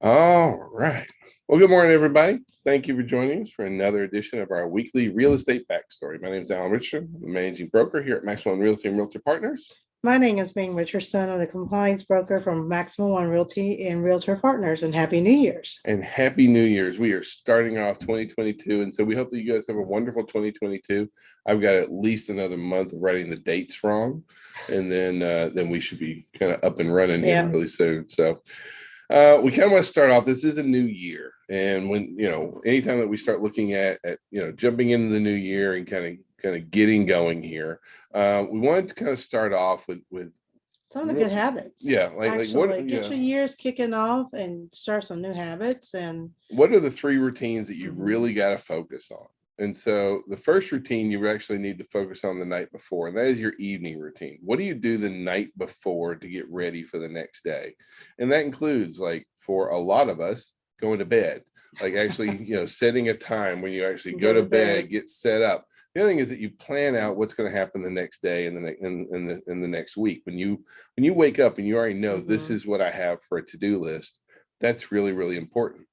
All right. Well, good morning, everybody. Thank you for joining us for another edition of our weekly real estate backstory. My name is Alan Richardson, the managing broker here at Maximum Realty and Realtor Partners. My name is Richardson. I'm the compliance broker from Maximum One Realty and Realtor Partners. And Happy New Year's. And Happy New Year's. We are starting off 2022. And so we hope that you guys have a wonderful 2022. I've got at least another month of writing the dates wrong. And then we should be kind of up and running here really soon. So we kind of want to start off. This is a new year. And when, anytime that we start looking at jumping into the new year and kind of getting going here, we wanted to kind of start off with some of the good habits. Yeah, like what? Get your years kicking off and start some new habits. And what are the 3 routines that you really got to focus on? And so the first routine you actually need to focus on the night before, and that is your evening routine. What do you do the night before to get ready for the next day? And that includes, like, for a lot of us, going to bed, like actually, setting a time when you actually go to bed, get set up. The other thing is that you plan out what's going to happen the next day and in the next week. When you wake up and you already know this is what I have for a to-do list, that's really, really important.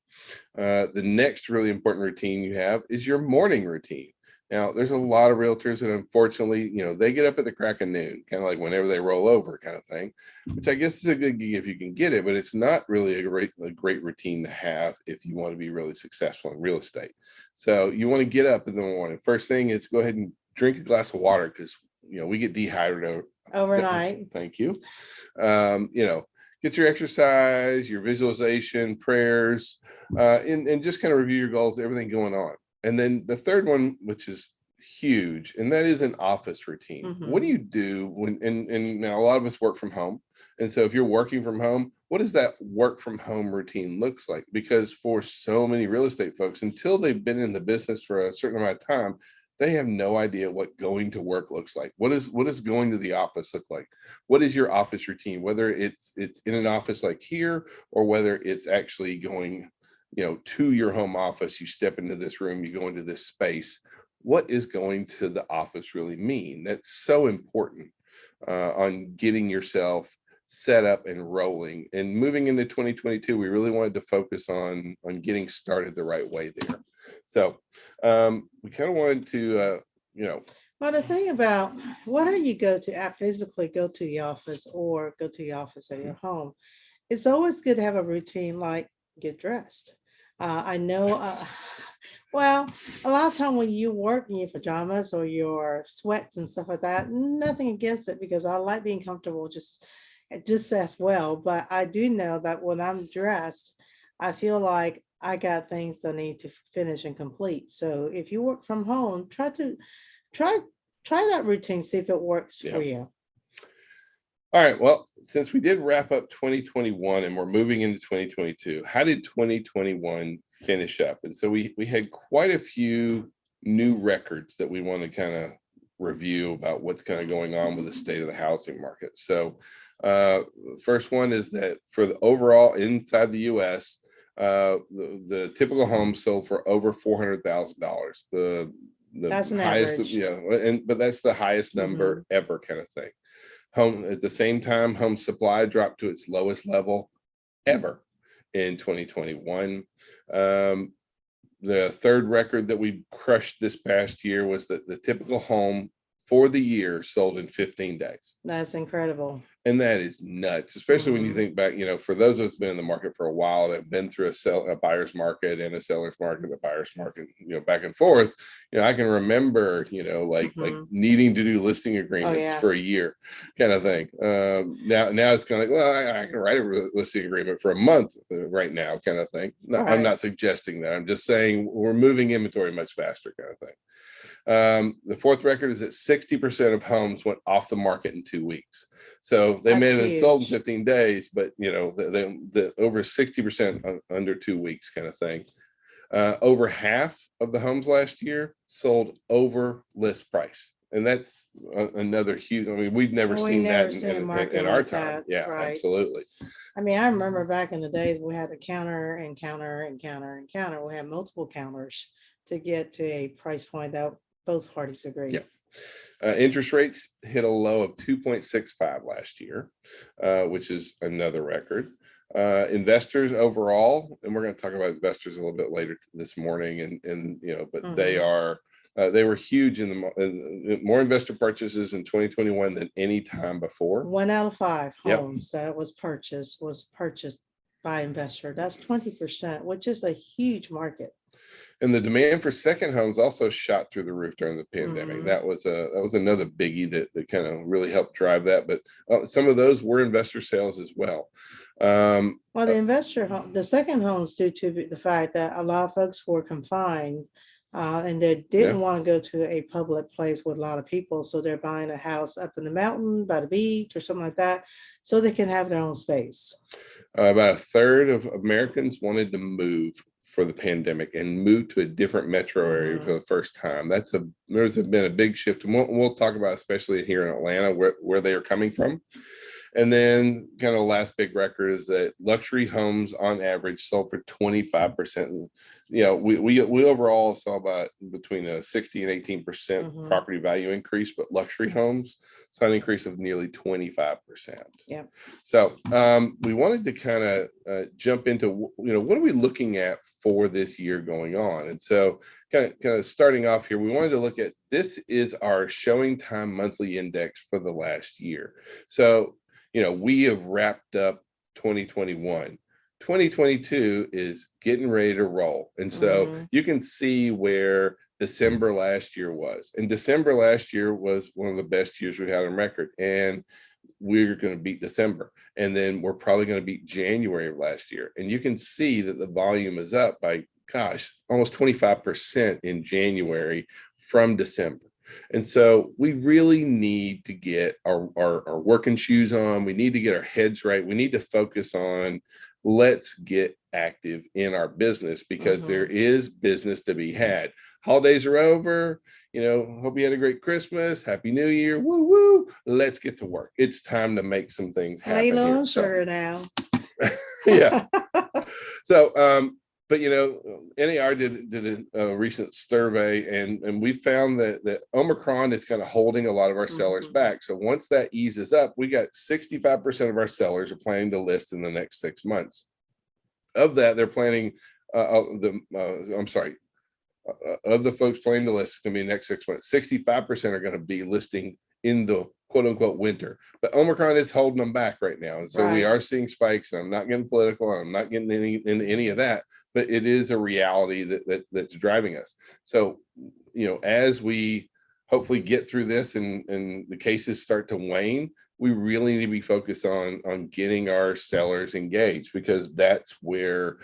The next really important routine you have is your morning routine. Now, there's a lot of realtors that unfortunately, they get up at the crack of noon, kind of like whenever they roll over kind of thing, which I guess is a good gig if you can get it, but it's not really a great routine to have if you want to be really successful in real estate. So you want to get up in the morning. First thing is go ahead and drink a glass of water because, we get dehydrated overnight. Thank you. Get your exercise, your visualization, prayers, and just kind of review your goals, everything going on. And then the third one, which is huge, and that is an office routine. What do you do when, and now a lot of us work from home. And so if you're working from home, what does that work from home routine looks like? Because for so many real estate folks, until they've been in the business for a certain amount of time, they have no idea what going to work looks like. What does going to the office look like? What is your office routine? Whether it's in an office like here, or whether it's actually going to your home office, you step into this room, you go into this space. What is going to the office really mean? That's so important on getting yourself set up and rolling. And moving into 2022, we really wanted to focus on getting started the right way there. So we kind of wanted to, Well, the thing about whether you physically go to the office or go to the office at your home, it's always good to have a routine like get dressed. I know, well, a lot of time when you work in your pajamas or your sweats and stuff like that, nothing against it because I like being comfortable just as well. But I do know that when I'm dressed, I feel like I got things I need to finish and complete. So if you work from home, try that routine, see if it works for you. All right. Well, since we did wrap up 2021 and we're moving into 2022, how did 2021 finish up? And so we had quite a few new records that we want to kind of review about what's kind of going on with the state of the housing market. So first one is that for the overall inside the US, the typical home sold for over $400,000. That's an highest, average. But that's the highest number ever, kind of thing. Home at the same time, home supply dropped to its lowest level ever in 2021. The third record that we crushed this past year was that the typical home for the year sold in 15 days. That's incredible. And that is nuts, especially when you think back, for those of us been in the market for a while, that have been through a buyer's market and a seller's market, a buyer's market, back and forth. I can remember, like needing to do listing agreements for a year, kind of thing. Now it's kind of like, well, I can write a listing agreement for a month right now, kind of thing. No, I'm not suggesting that. I'm just saying we're moving inventory much faster, kind of thing. The fourth record is that 60% of homes went off the market in 2 weeks. So they may have been sold in 15 days, but the over 60% under 2 weeks, kind of thing. Over half of the homes last year sold over list price. And that's another huge, we've never seen that in our time. Yeah, absolutely. I remember back in the days, we had to counter and counter and counter and counter. We had multiple counters to get to a price point that both parties agree. Yeah. Interest rates hit a low of 2.65 last year, which is another record. Investors overall, and we're going to talk about investors a little bit later this morning, and but they were huge more investor purchases in 2021 than any time before. 1 out of 5 Yep. homes that was purchased by investor. That's 20%, which is a huge market. And the demand for second homes also shot through the roof during the pandemic. Mhm. That was another biggie that kind of really helped drive that. But some of those were investor sales as well. Well, the second homes due to the fact that a lot of folks were confined and they didn't want to go to a public place with a lot of people. So they're buying a house up in the mountain by the beach or something like that, so they can have their own space. About a third of Americans wanted to move for the pandemic and move to a different metro area for the first time. There's been a big shift, and we'll talk about, especially here in Atlanta, where they are coming from. And then kind of the last big record is that luxury homes on average sold for 25%. We overall saw about between a 60 and 18% property value increase, but luxury homes saw an increase of nearly 25%. Yeah. So we wanted to kind of jump into, what are we looking at for this year going on? And so kind of starting off here, we wanted to look at, this is our showing time monthly index for the last year. So we have wrapped up 2021. 2022 is getting ready to roll. And so you can see where December last year was. And December last year was one of the best years we've had on record. And we're going to beat December. And then we're probably going to beat January of last year. And you can see that the volume is up by, almost 25% in January from December. And so we really need to get our working shoes on. We need to get our heads right. We need to focus on, let's get active in our business, because there is business to be had. Holidays are over. Hope you had a great Christmas. Happy New Year. Woo woo. Let's get to work. It's time to make some things happen. Lay low and sugar now. Yeah. So, but NAR did a recent survey, and we found that Omicron is kind of holding a lot of our sellers back. So once that eases up, we got 65% of our sellers are planning to list in the next 6 months. Of that, they're planning of the folks planning to list, it's going to be next 6 months. 65% are going to be listing in the quote unquote winter, but Omicron is holding them back right now. And so we are seeing spikes, and I'm not getting political, and I'm not getting into any of that, but it is a reality that's driving us. So, as we hopefully get through this and the cases start to wane, we really need to be focused on getting our sellers engaged, because that's where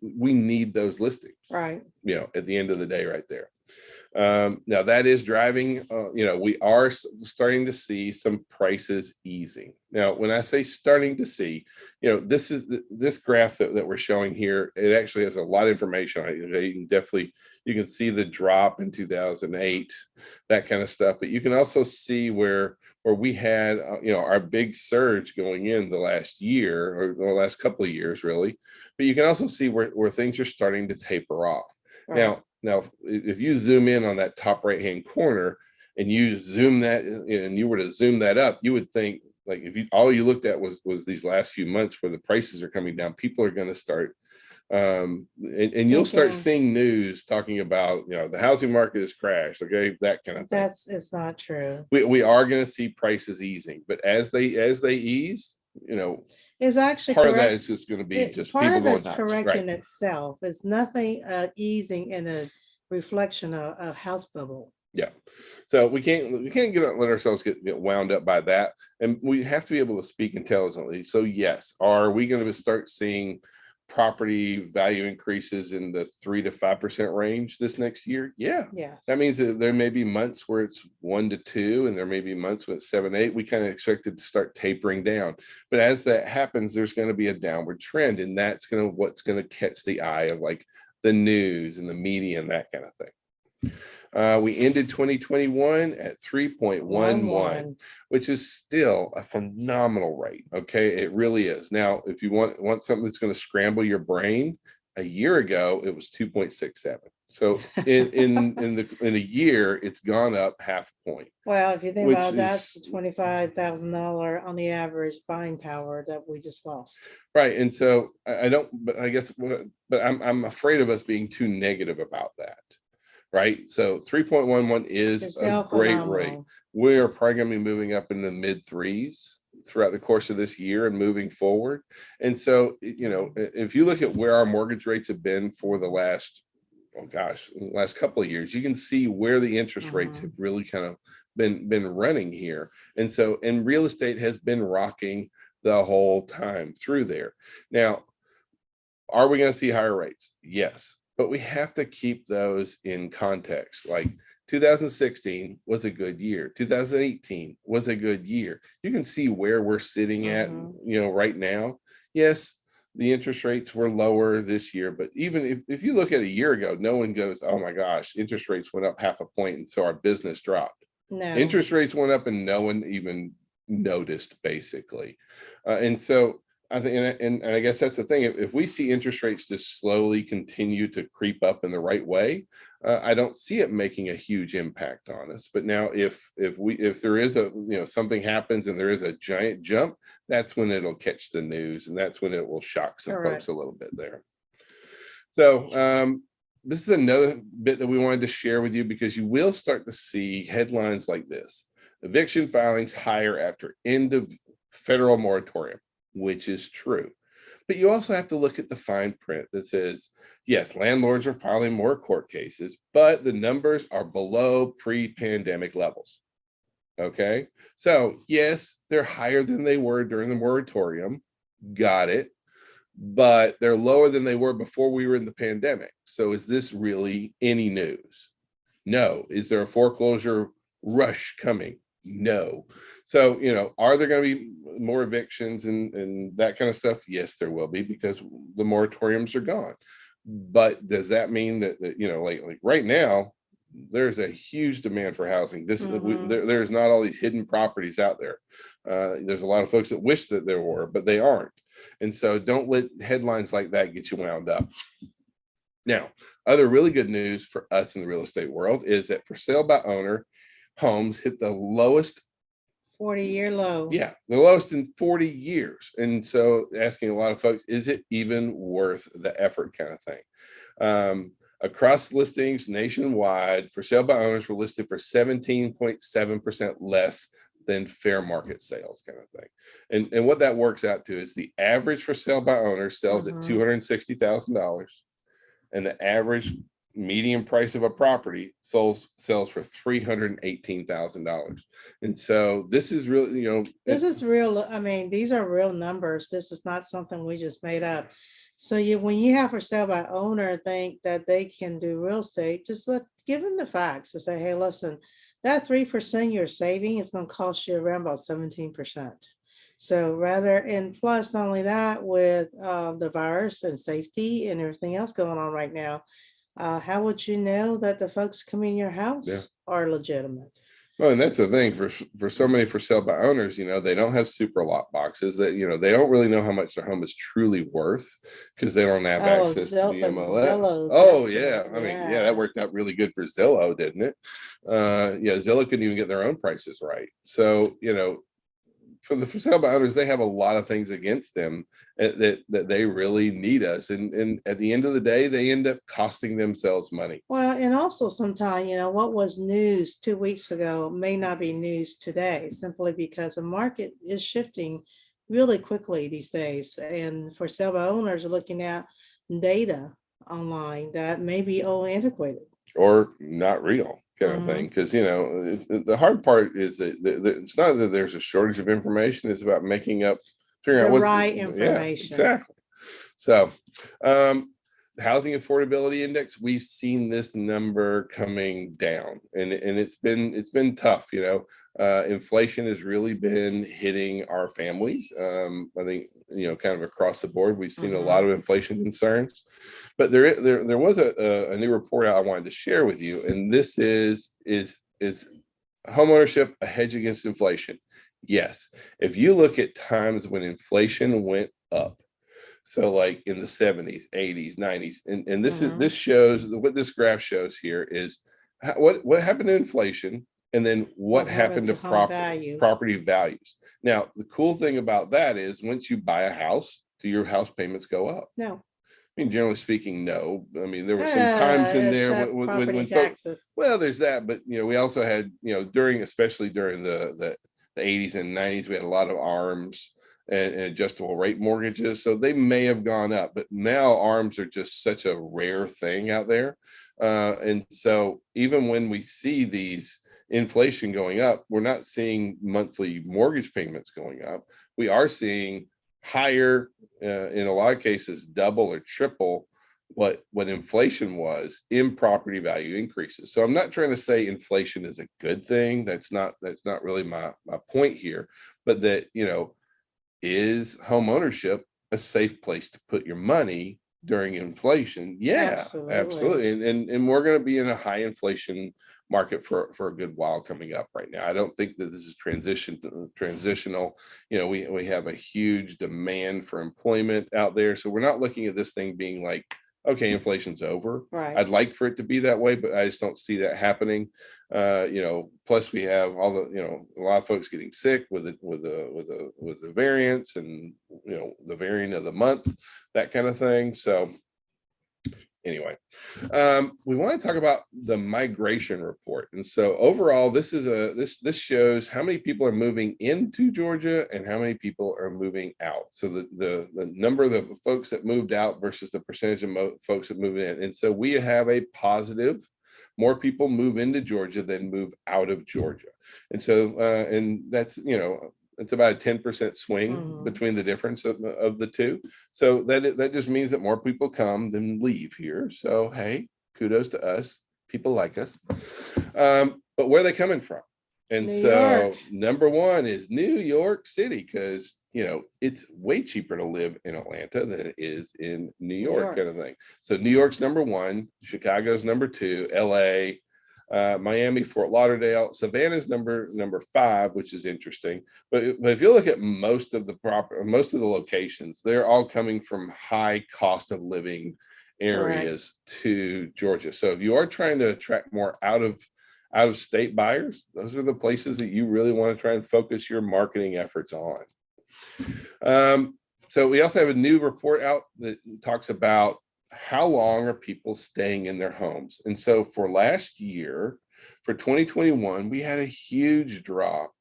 we need those listings, right? At the end of the day, right there. Now that is driving, we are starting to see some prices easing. Now, when I say starting to see, this graph that we're showing here, it actually has a lot of information on it. You can see the drop in 2008, that kind of stuff, but you can also see where we had, our big surge going in the last year, or the last couple of years, really. But you can also see where things are starting to taper off. Right. Now, if you zoom in on that top right-hand corner and you zoom that, and you were to zoom that up, you would think, like, if all you looked at was these last few months where the prices are coming down, people are going to start, and you'll start seeing news talking about, the housing market has crashed, okay, that kind of thing. It's not true. We are going to see prices easing, but as they ease, it's actually part of that is just going to be just people going nuts. Correcting itself. It's nothing easing in a reflection of a house bubble. Yeah. So we can't let ourselves get wound up by that. And we have to be able to speak intelligently. So yes, are we going to start seeing property value increases in the 3 to 5% range this next year? Yeah. Yes. That means that there may be months where it's 1 to 2, and there may be months with 7, 8. We kind of expect it to start tapering down. But as that happens, there's going to be a downward trend, and that's what's going to catch the eye of, like, the news and the media and that kind of thing. We ended 2021 at 3.11, which is still a phenomenal rate. Okay, it really is. Now, if you want something that's going to scramble your brain, A year ago, it was 2.67. So in a year, it's gone up half a point. Well, if you think Which about it, that's is $25,000 on the average buying power that we just lost. right. And so I don't, but I guess, but I'm afraid of us being too negative about that. Right. So 3.11 is It's a still great rate. phenomenal. We are probably going to be moving up in the mid threes throughout the course of this year and moving forward. And so, you know, if you look at where our mortgage rates have been for the last, oh gosh, last couple of years, you can see where the interest rates have really kind of been running here. And so, and real estate has been rocking the whole time through there. Now, are we going to see higher rates? Yes, but we have to keep those in context. Like 2016 was a good year. 2018 was a good year. You can see where we're sitting at, you know, right now. Yes, the interest rates were lower this year, but even if you look at a year ago, no one goes, oh my gosh, interest rates went up half a point, and so our business dropped. No. Interest rates went up and no one even noticed, basically. And so I think, and I guess that's the thing. If we see interest rates just slowly continue to creep up in the right way, I don't see it making a huge impact on us. But now, if there is a, you know, something happens and there is a giant jump, that's when it'll catch the news, and that's when it will shock some folks a little bit there. So this is another bit that we wanted to share with you, because you will start to see headlines like this: eviction filings higher after end of federal moratorium, which is true. But you also have to look at the fine print that says, yes, landlords are filing more court cases, but the numbers are below pre-pandemic levels. Okay, so yes, they're higher than they were during the moratorium. Got it. But they're lower than they were before we were in the pandemic. So is this really any news? No. Is there a foreclosure rush coming? No. So, you know, are there going to be more evictions and that kind of stuff? Yes, there will be, because the moratoriums are gone. But does that mean that you know, like right now, there's a huge demand for housing. There's not all these hidden properties out there. There's a lot of folks that wish that there were, but they aren't. And so don't let headlines like that get you wound up. Now, other really good news for us in the real estate world is that for sale by owner homes hit the lowest 40-year low. Yeah, the lowest in 40 years. And so asking a lot of folks, is it even worth the effort, kind of thing. Across listings nationwide, for sale by owners were listed for 17.7% less than fair market sales, kind of thing. And what that works out to is the average for sale by owners sells at $260,000, and the average median price of a property sells for $318,000. And so this is really, you know, this is real. I mean, these are real numbers. This is not something we just made up. So when you have for sale by owner think that they can do real estate, just give them the facts and say, hey, listen, that 3% you're saving is going to cost you around about 17%. So and plus not only that, with the virus and safety and everything else going on right now, how would you know that the folks coming in your house are legitimate? Well, and that's the thing for so many for sale by owners, you know, they don't have super lot boxes, that, you know, they don't really know how much their home is truly worth, because they don't have access to the MLS. Oh yeah. I mean, yeah, that worked out really good for Zillow, didn't it? Yeah, Zillow couldn't even get their own prices right. So, you know, for sale by owners, they have a lot of things against them that they really need us. And at the end of the day, they end up costing themselves money. Well, and also sometimes, you know, what was news 2 weeks ago may not be news today, simply because the market is shifting really quickly these days. And for sale by owners are looking at data online that may be old, antiquated, or not real, kind of thing. Because, you know, the hard part is that it's not that there's a shortage of information, it's about figuring out the right information. Yeah, exactly. So housing affordability index, we've seen this number coming down, and it's been tough. You know, inflation has really been hitting our families. I think, you know, kind of across the board, we've seen a lot of inflation concerns. But there was a new report I wanted to share with you, and this is homeownership a hedge against inflation? Yes. If you look at times when inflation went up, So like in the 70s, 80s, 90s. And this is Mhm. this shows what this graph shows here is what happened to inflation, and then what happened to home value? property values. Now, the cool thing about that is once you buy a house, do your house payments go up? No. I mean, generally speaking, no. I mean, there were some times in there Except property when folks, taxes. well, there's that, but we also had, especially during the 80s and 90s, we had a lot of ARMs and adjustable rate mortgages. So they may have gone up, but now ARMs are just such a rare thing out there. And so even when we see these inflation going up, we're not seeing monthly mortgage payments going up. We are seeing higher, in a lot of cases, double or triple what inflation was in property value increases. So I'm not trying to say inflation is a good thing. That's not really my point here, but that, is home ownership a safe place to put your money during inflation? Yeah, absolutely. And we're going to be in a high inflation market for a good while coming up right now. I don't think that this is transitional. We have a huge demand for employment out there. So we're not looking at this thing being like, okay, inflation's over. Right. I'd like for it to be that way, but I just don't see that happening. Plus we have all the, a lot of folks getting sick with the variants and, the variant of the month, that kind of thing. So anyway, we want to talk about the migration report. And so overall, this shows how many people are moving into Georgia and how many people are moving out. So the number of the folks that moved out versus the percentage of folks that moved in. And so we have a positive, more people move into Georgia than move out of Georgia. And so, and that's, it's about a 10% swing between the difference of the two. So that just means that more people come than leave here. So, hey, kudos to us. People like us. But where are they coming from? And New so York. number one is New York City, because, it's way cheaper to live in Atlanta than it is in New York, kind of thing. So New York's number one, Chicago's number two, LA, Miami, Fort Lauderdale, Savannah's number 5, which is interesting. But if you look at most of the locations, they're all coming from high cost of living areas to Georgia. So if you are trying to attract more out of state buyers, those are the places that you really want to try and focus your marketing efforts on. So we also have a new report out that talks about how long are people staying in their homes. And so for last year, for 2021, we had a huge drop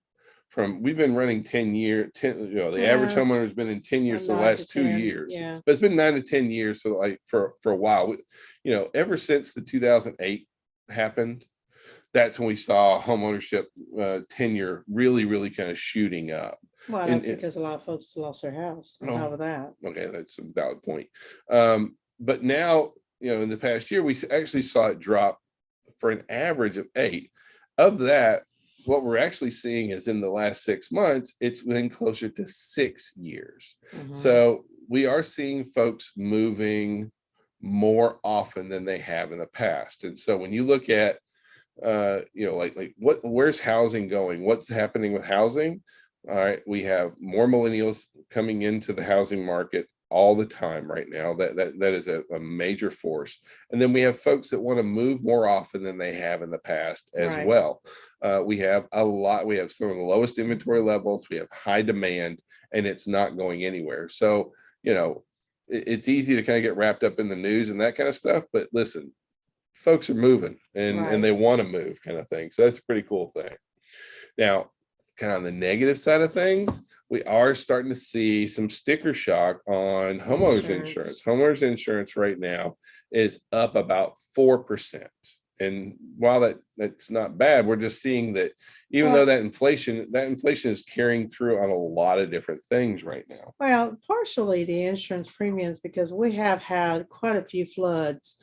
from, we've been running 10 year, the average homeowner has been in 10 years, the last 2 years, but it's been 9 to 10 years. So like for a while, ever since the 2008 happened, that's when we saw homeownership tenure really kind of shooting up. Well, that's because a lot of folks lost their house on top of that. Okay, that's a valid point. But now, in the past year, we actually saw it drop for an average of 8. Of that, what we're actually seeing is in the last 6 months, it's been closer to 6 years. So we are seeing folks moving more often than they have in the past. And so when you look at, where's housing going? What's happening with housing? All right, we have more millennials coming into the housing market all the time right now. That is a major force. And then we have folks that want to move more often than they have in the past as well. We have some of the lowest inventory levels. We have high demand, and it's not going anywhere. So, it's easy to kind of get wrapped up in the news and that kind of stuff. But listen, folks are moving and they want to move, kind of thing. So that's a pretty cool thing. Now, kind of on the negative side of things, we are starting to see some sticker shock on homeowners insurance. Homeowners insurance right now is up about 4%. And while that's not bad, we're just seeing that even though that inflation is carrying through on a lot of different things right now. Well, partially the insurance premiums, because we have had quite a few floods,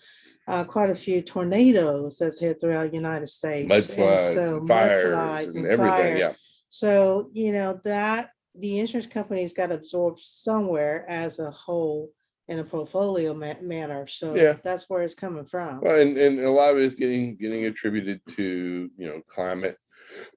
quite a few tornadoes that's hit throughout the United States. Mudslides, and fires and everything. Yeah. So, that the insurance company's got absorbed somewhere as a whole in a portfolio manner. So that's where it's coming from. Well, and a lot of it is getting attributed to, climate.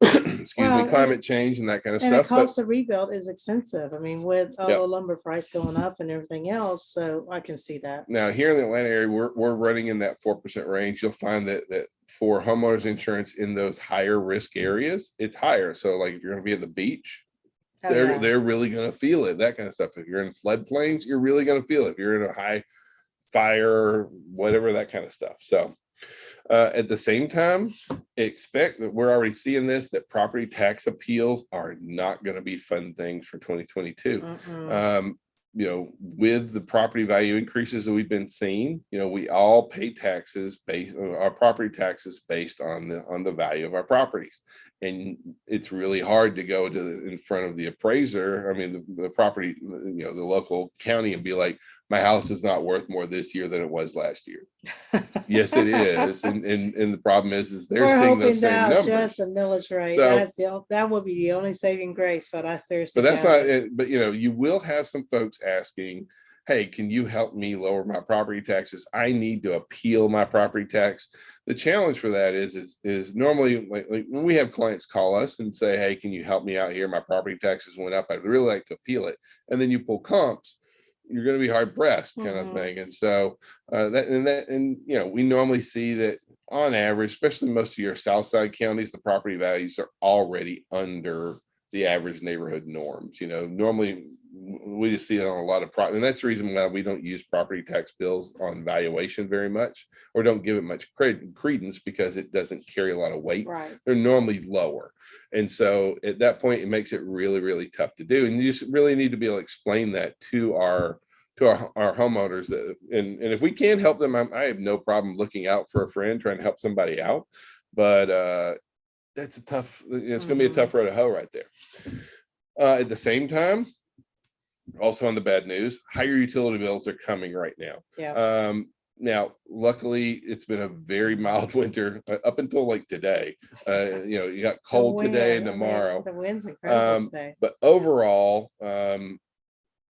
excuse me, Well, and climate change and that kind of And the stuff. But cost of rebuild is expensive. I mean, with all Yep. the lumber price going up and everything else, so I can see that. now here in the Atlanta area, we're running in that 4% range. You'll find that for homeowners insurance in those higher risk areas, it's higher. So like if you're going to be at the beach, Oh, yeah. they're really going to feel it. That kind of stuff. If you're in floodplains, you're really going to feel it. If you're in a high fire, whatever, that kind of stuff. So at the same time, expect that we're already seeing this, that property tax appeals are not going to be fun things for 2022. With the property value increases that we've been seeing, we all pay taxes based on our property taxes based on the value of our properties. And it's really hard to go in front of the appraiser. I mean, the property, the local county, and be like, my house is not worth more this year than it was last year. Yes, it is. And the problem is they're We're seeing those hoping same that numbers. just the millage rate. So, that would be the only saving grace, but I seriously. But that's not it. But you will have some folks asking, hey, can you help me lower my property taxes? I need to appeal my property tax. The challenge for that is normally like when we have clients call us and say, hey, can you help me out here? My property taxes went up. I'd really like to appeal it. And then you pull comps, you're going to be hard pressed kind of thing. And so we normally see that on average, especially most of your South Side counties, the property values are already under the average neighborhood norms. Normally we just see it on a lot of property, and that's the reason why we don't use property tax bills on valuation very much, or don't give it much credence, because it doesn't carry a lot of weight. Right. They're normally lower, and so at that point it makes it really, really tough to do. And you just really need to be able to explain that to our homeowners, and if we can help them, I have no problem looking out for a friend, trying to help somebody out. But that's a tough, it's going to be a tough road to hoe right there. At the same time, also on the bad news, higher utility bills are coming right now. Yeah. Now, luckily, it's been a very mild winter up until like today. You got cold today and tomorrow. The wind's incredible today. But overall,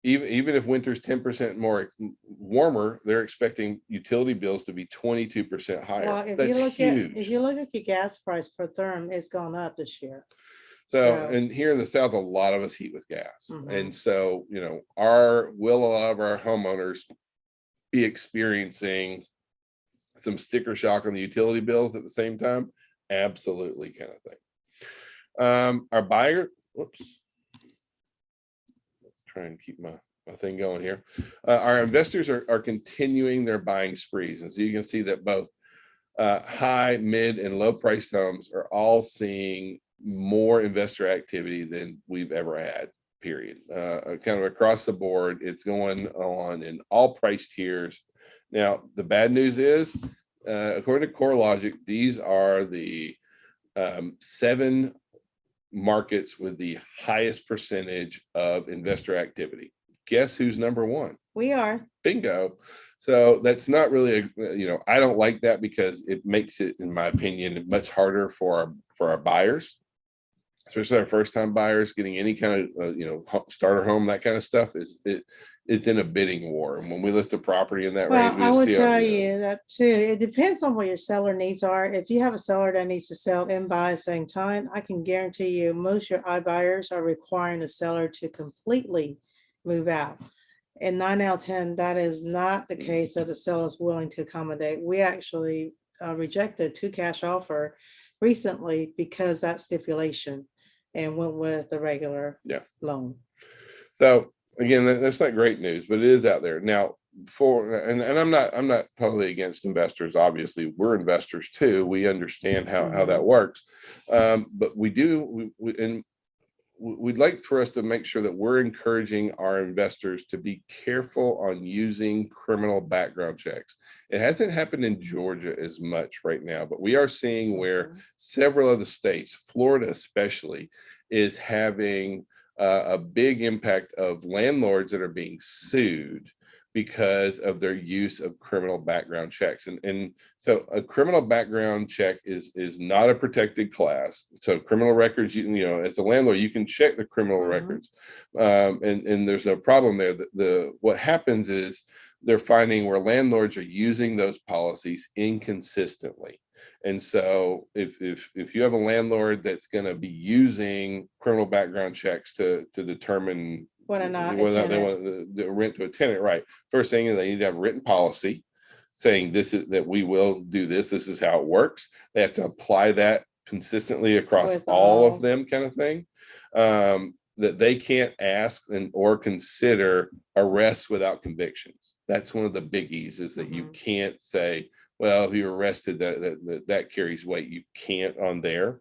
even if winter's 10% more warmer, they're expecting utility bills to be 22% higher. Well, That's huge. If you look at your gas price per therm, it's gone up this year. So, and here in the South, a lot of us heat with gas. And so, will a lot of our homeowners be experiencing some sticker shock on the utility bills at the same time? Absolutely, kind of thing. Our buyer, whoops. Let's try and keep my thing going here. Our investors are continuing their buying sprees. And so you can see that both high, mid, and low priced homes are all seeing more investor activity than we've ever had, period. Kind of across the board, it's going on in all price tiers. Now, the bad news is, according to CoreLogic, these are the 7 markets with the highest percentage of investor activity. Guess who's number 1? We are. Bingo. So that's not really I don't like that, because it makes it, in my opinion, much harder for our buyers, especially our first time buyers, getting any kind of starter home, that kind of stuff. It's in a bidding war. And when we list a property in that range, I would tell you that too. It depends on what your seller needs are. If you have a seller that needs to sell and buy at the same time, I can guarantee you most of your iBuyers are requiring the seller to completely move out. And 9 out of 10, that is not the case that the seller is willing to accommodate. We actually rejected 2 cash offer recently because that stipulation, and went with the regular loan. So again, that's not great news, but it is out there now. And I'm not totally against investors. Obviously, we're investors too. We understand how that works, but we'd like for us to make sure that we're encouraging our investors to be careful on using criminal background checks. It hasn't happened in Georgia as much right now, but we are seeing where several of the states, Florida especially, is having a big impact of landlords that are being sued because of their use of criminal background checks. And so a criminal background check is not a protected class. So criminal records, as a landlord, you can check the criminal records, and there's no problem there. What happens is they're finding where landlords are using those policies inconsistently. And so if you have a landlord that's going to be using criminal background checks to determine Whether or not a whether they tenant- want the rent to a tenant, right? First thing is they need to have a written policy saying this is that we will do this. This is how it works. They have to apply that consistently across With all all. of them, kind of thing. That they can't ask or consider arrests without convictions. That's one of the biggies, is that you can't say, well, if you're arrested, that carries weight. You can't on there.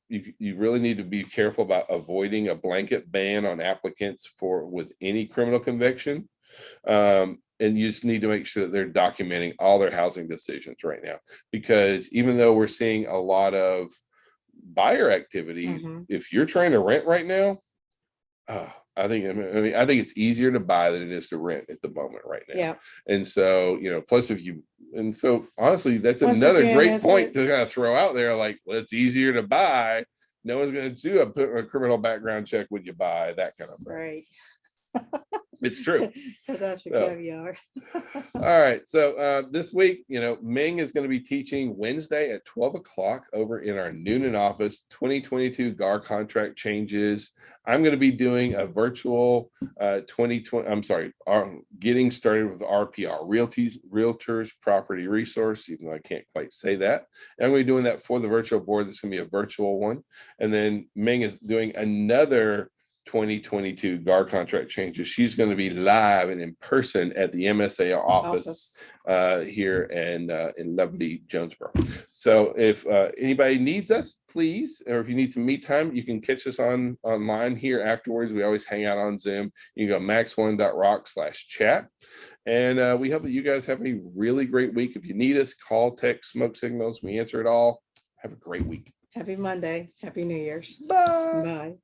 You really need to be careful about avoiding a blanket ban on applicants with any criminal conviction. And you just need to make sure that they're documenting all their housing decisions right now, because even though we're seeing a lot of buyer activity, if you're trying to rent right now, I think it's easier to buy than it is to rent at the moment right now. Yeah. And so, plus so honestly, that's Once another again, great point to kind of throw out there. Like, well, it's easier to buy. No one's going to do a criminal background check when you buy, that kind of thing. Right. It's true. That's your So, caviar. all right. So this week, Ming is going to be teaching Wednesday at 12 o'clock over in our Noonan office, 2022 GAR contract changes. I'm going to be doing a virtual 2020, getting started with RPR, Realtors Property Resource, even though I can't quite say that. And I'm going to be doing that for the virtual board. This is going to be a virtual one. And then Ming is doing another 2022 GAR contract changes. She's going to be live and in person at the MSA office here in lovely Jonesboro. So if anybody needs us, please, or if you need some meet time, you can catch us online here afterwards. We always hang out on Zoom. You can go max1.rock/chat. And we hope that you guys have a really great week. If you need us, call, text, smoke signals. We answer it all. Have a great week. Happy Monday. Happy New Year's. Bye. Bye.